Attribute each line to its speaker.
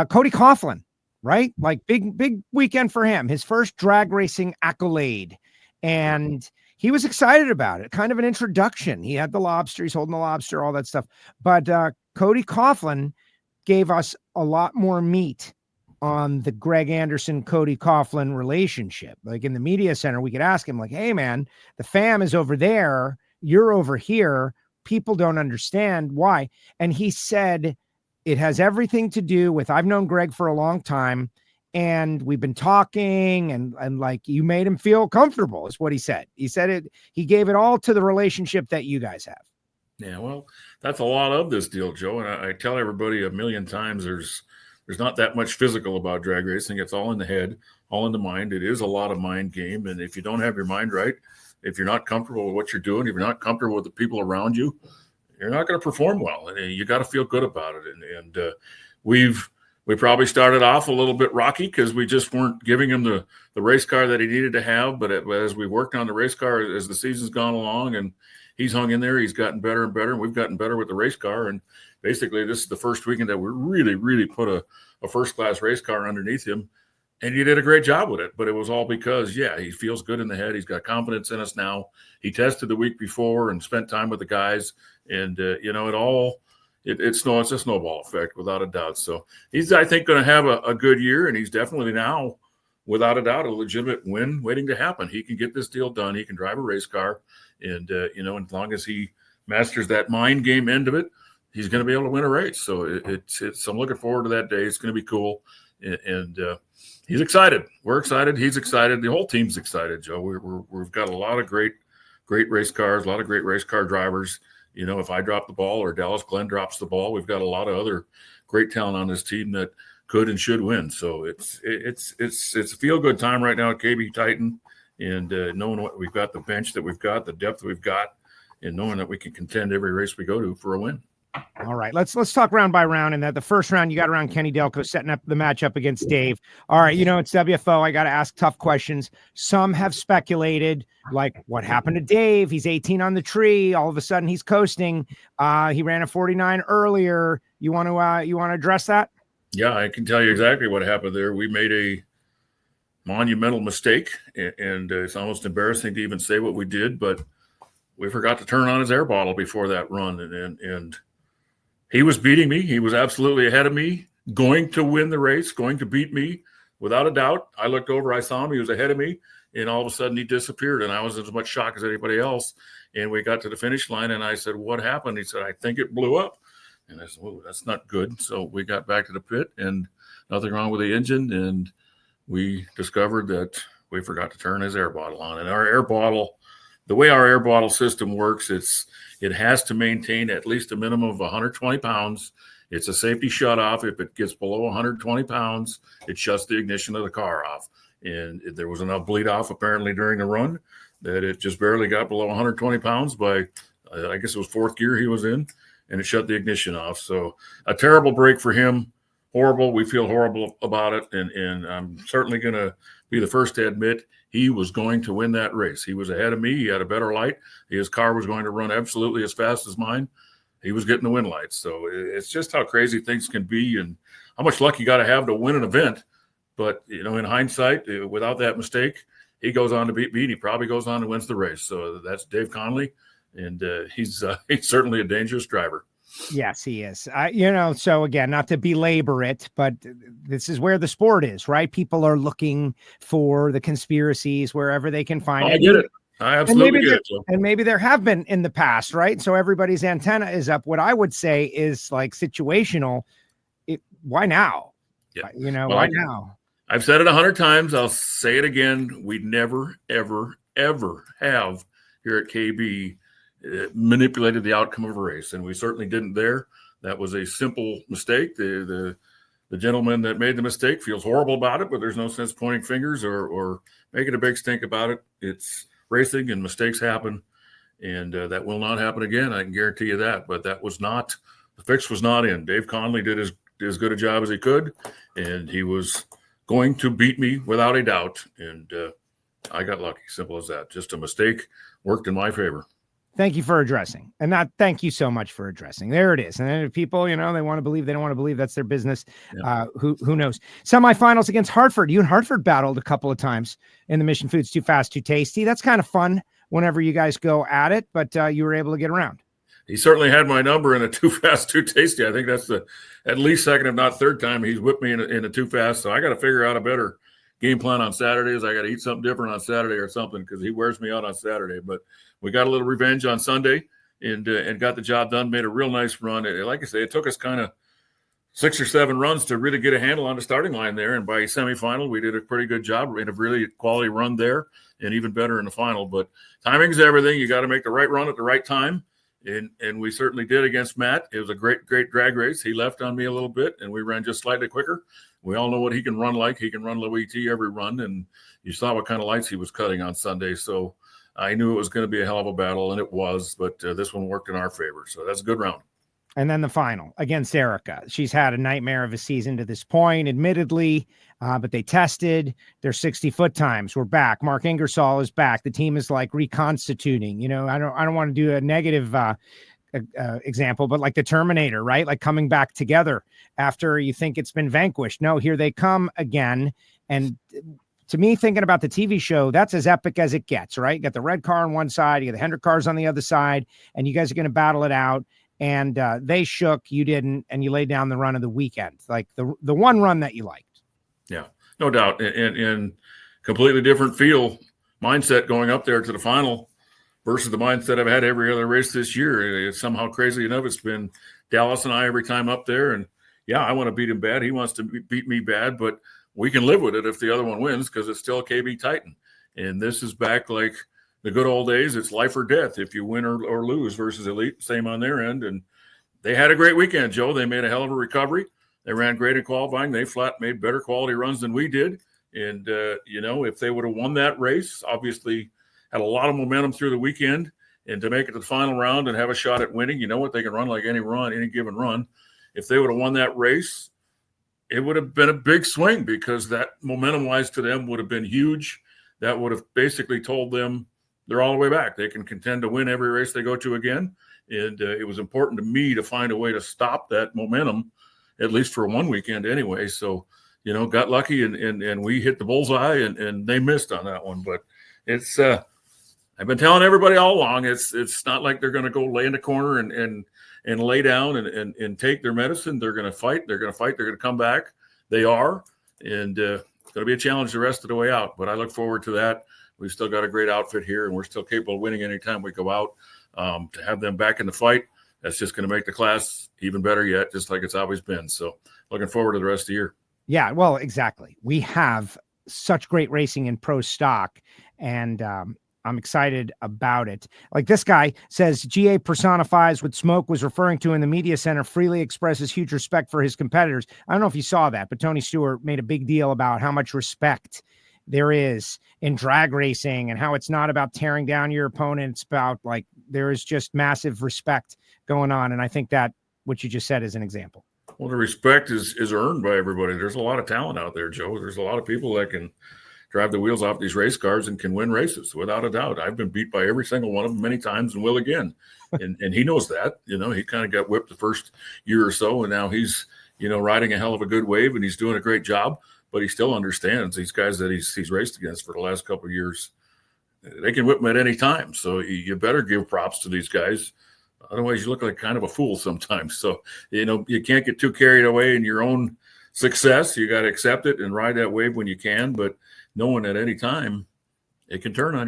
Speaker 1: Cody Coughlin, right? Like big weekend for him. His first drag racing accolade. And he was excited about it. Kind of an introduction. He had the lobster. He's holding the lobster, all that stuff. But Cody Coughlin gave us a lot more meat on the Greg Anderson, Cody Coughlin relationship. Like in the media center, we could ask him like, hey man, the fam is over there. You're over here. People don't understand why. And he said, it has everything to do with, I've known Greg for a long time and we've been talking and like you made him feel comfortable is what he said. He said it, he gave it all to the relationship that you guys have.
Speaker 2: Yeah, well, that's a lot of this deal, Joe. And I tell everybody a million times, there's not that much physical about drag racing. It's all in the head, all in the mind. It is a lot of mind game. And if you don't have your mind right, if you're not comfortable with what you're doing, if you're not comfortable with the people around you, you're not going to perform well. And you got to feel good about it. And we probably started off a little bit rocky because we just weren't giving him the race car that he needed to have. But as we worked on the race car, as the season's gone along and he's hung in there, he's gotten better and better. And we've gotten better with the race car. And basically, this is the first weekend that we really put a first-class race car underneath him. And he did a great job with it. But it was all because, he feels good in the head. He's got confidence in us now. He tested the week before and spent time with the guys. And, it's a snowball effect without a doubt. So he's, I think, going to have a good year. And he's definitely now, without a doubt, a legitimate win waiting to happen. He can get this deal done. He can drive a race car. And, as long as he masters that mind game end of it, he's going to be able to win a race. So I'm looking forward to that day. It's going to be cool. And he's excited. We're excited. He's excited. The whole team's excited, Joe. We've got a lot of great race cars, a lot of great race car drivers. If I drop the ball or Dallas Glenn drops the ball, we've got a lot of other great talent on this team that could and should win. So it's a feel-good time right now at KB Titan. And knowing what we've got, the bench that we've got, the depth we've got, and knowing that we can contend every race we go to for a win.
Speaker 1: All right, let's talk round by round. And that the first round, you got around Kenny Delco setting up the matchup against Dave. All right, it's WFO. I got to ask tough questions. Some have speculated, like what happened to Dave? He's 18 on the tree. All of a sudden, he's coasting. He ran a 49 earlier. You want to address that?
Speaker 2: Yeah, I can tell you exactly what happened there. We made a monumental mistake, and it's almost embarrassing to even say what we did, but we forgot to turn on his air bottle before that run, and he was beating me. He was absolutely ahead of me, going to win the race, going to beat me, without a doubt. I looked over, I saw him, he was ahead of me, and all of a sudden he disappeared, and I was as much shocked as anybody else. And we got to the finish line, and I said, what happened? He said, I think it blew up. And I said, oh, that's not good. So we got back to the pit, and nothing wrong with the engine, and we discovered that we forgot to turn his air bottle on. And our air bottle, the way our air bottle system works, it has to maintain at least a minimum of 120 pounds. It's a safety shutoff. If it gets below 120 pounds, it shuts the ignition of the car off. And there was enough bleed off apparently during the run that it just barely got below 120 pounds by, I guess it was fourth gear he was in, and it shut the ignition off. So a terrible break for him. Horrible. We feel horrible about it. And I'm certainly going to be the first to admit he was going to win that race. He was ahead of me. He had a better light. His car was going to run absolutely as fast as mine. He was getting the win lights. So it's just how crazy things can be and how much luck you got to have to win an event. But, in hindsight, without that mistake, he goes on to beat me. He probably goes on and wins the race. So that's Dave Conley. And he's certainly a dangerous driver.
Speaker 1: Yes, he is. So again, not to belabor it, but this is where the sport is, right? People are looking for the conspiracies wherever they can find it.
Speaker 2: I get it. I absolutely get it.
Speaker 1: And maybe there have been in the past, right? So everybody's antenna is up. What I would say is like situational. Why now?
Speaker 2: Yeah.
Speaker 1: Why now?
Speaker 2: I've said it 100 times. I'll say it again. We never, ever, ever have here at KB manipulated the outcome of a race, and we certainly didn't there. That was a simple mistake. The gentleman that made the mistake feels horrible about it, but there's no sense pointing fingers or making a big stink about it. It's racing, and mistakes happen, and that will not happen again. I can guarantee you that. But the fix was not in. Dave Conley did as good a job as he could, and he was going to beat me without a doubt. And I got lucky. Simple as that. Just a mistake worked in my favor.
Speaker 1: Thank you for addressing. And not thank you so much for addressing. There it is. And then if people, they want to believe, they don't want to believe, that's their business.
Speaker 2: Yeah.
Speaker 1: Who knows? Semifinals against Hartford. You and Hartford battled a couple of times in the Mission Foods Too Fast, Too Tasty. That's kind of fun whenever you guys go at it, but you were able to get around.
Speaker 2: He certainly had my number in a Too Fast, Too Tasty. I think that's the at least second, if not third time he's whipped me in a Too Fast. So I got to figure out a better game plan on Saturdays. I got to eat something different on Saturday or something because he wears me out on Saturday. But we got a little revenge on Sunday and got the job done, made a real nice run. And like I say, it took us kind of 6 or 7 runs to really get a handle on the starting line there. And by semifinal, we did a pretty good job. We had a really quality run there and even better in the final. But timing is everything. You got to make the right run at the right time. And we certainly did against Matt. It was a great drag race. He left on me a little bit, and we ran just slightly quicker. We all know what he can run like. He can run low ET every run, and you saw what kind of lights he was cutting on Sunday. So I knew it was going to be a hell of a battle, and it was. But this one worked in our favor, so that's a good round.
Speaker 1: And then the final against Erica. She's had a nightmare of a season to this point, admittedly, but they tested their 60-foot times. We're back. Mark Ingersoll is back. The team is like reconstituting. I don't want to do a negative example, but like the Terminator, right? Like coming back together after you think it's been vanquished. No, here they come again. And to me, thinking about the TV show, that's as epic as it gets, right? You got the red car on one side, you got the Hendrick cars on the other side, and you guys are going to battle it out. And they shook, you didn't, and you laid down the run of the weekend, like the one run that you liked. Yeah,
Speaker 2: no doubt. And completely different mindset going up there to the final versus the mindset I've had every other race this year. It's somehow crazy enough. It's been Dallas and I every time up there. And yeah, I want to beat him bad. He wants to beat me bad, but we can live with it if the other one wins because it's still a KB Titan. And this is back like the good old days. It's life or death if you win or lose versus Elite. Same on their end. And they had a great weekend, Joe. They made a hell of a recovery. They ran great in qualifying. They flat made better quality runs than we did. And, if they would have won that race, obviously had a lot of momentum through the weekend. And to make it to the final round and have a shot at winning, they can run like any given run. If they would have won that race, it would have been a big swing because that momentum-wise to them would have been huge. That would have basically told them they're all the way back. They can contend to win every race they go to again. And it was important to me to find a way to stop that momentum, at least for one weekend anyway. So, got lucky and we hit the bullseye and they missed on that one. But it's I've been telling everybody all along, it's not like they're going to go lay in the corner and lay down and take their medicine. They're going to fight. They're going to come back. They are. And it's going to be a challenge the rest of the way out. But I look forward to that. We've still got a great outfit here, and we're still capable of winning anytime we go out. To have them back in the fight, that's just going to make the class even better yet, just like it's always been. So looking forward to the rest of the year. Yeah, well, exactly. We have such great racing in pro stock, and I'm excited about it. Like this guy says, GA personifies what Smoke was referring to in the media center, freely expresses huge respect for his competitors. I don't know if you saw that, but Tony Stewart made a big deal about how much respect there is in drag racing and how it's not about tearing down your opponent. It's about like, there is just massive respect going on. And I think that what you just said is an example. Well, the respect is earned by everybody. There's a lot of talent out there, Joe. There's a lot of people that can drive the wheels off these race cars and can win races without a doubt. I've been beat by every single one of them many times and will again. And he knows that, he kind of got whipped the first year or so. And now he's, riding a hell of a good wave and he's doing a great job. But he still understands these guys that he's raced against for the last couple of years. They can whip him at any time. So you better give props to these guys. Otherwise, you look like kind of a fool sometimes. So, you can't get too carried away in your own success. You got to accept it and ride that wave when you can. But knowing at any time, it can turn on you.